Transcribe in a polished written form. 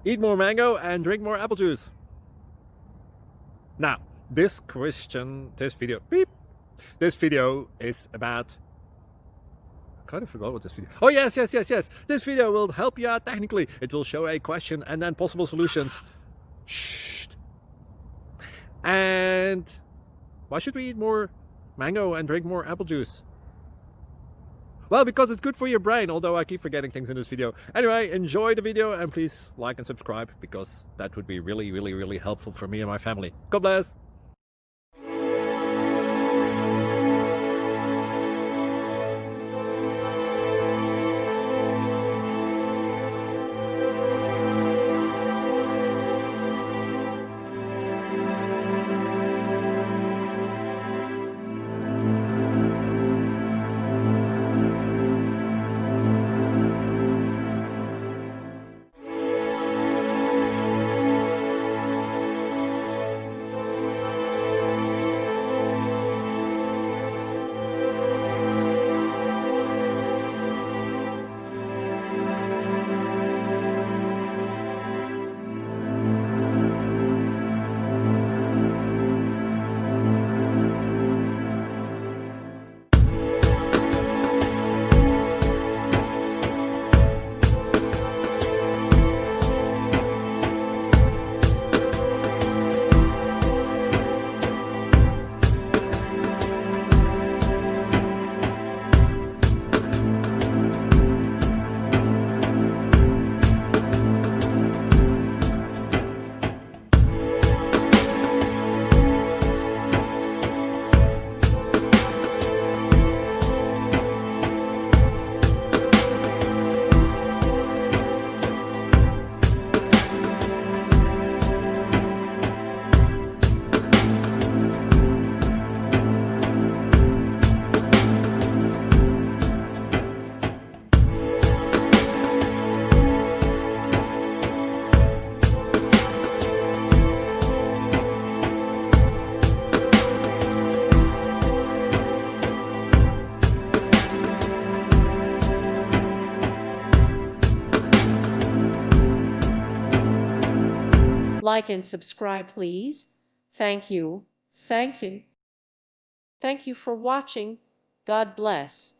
Eat more mango and drink more apple juice. Now, this video is about... I kind of forgot what this video... Oh, yes. This video will help you out technically. It will show a question and then possible solutions. Shh. And why should we eat more mango and drink more apple juice? Well, because it's good for your brain, although I keep forgetting things in this video. Anyway, enjoy the video and please like and subscribe, because that would be really helpful for me and my family. God bless! Like and subscribe, please. Thank you. Thank you. Thank you for watching. God bless.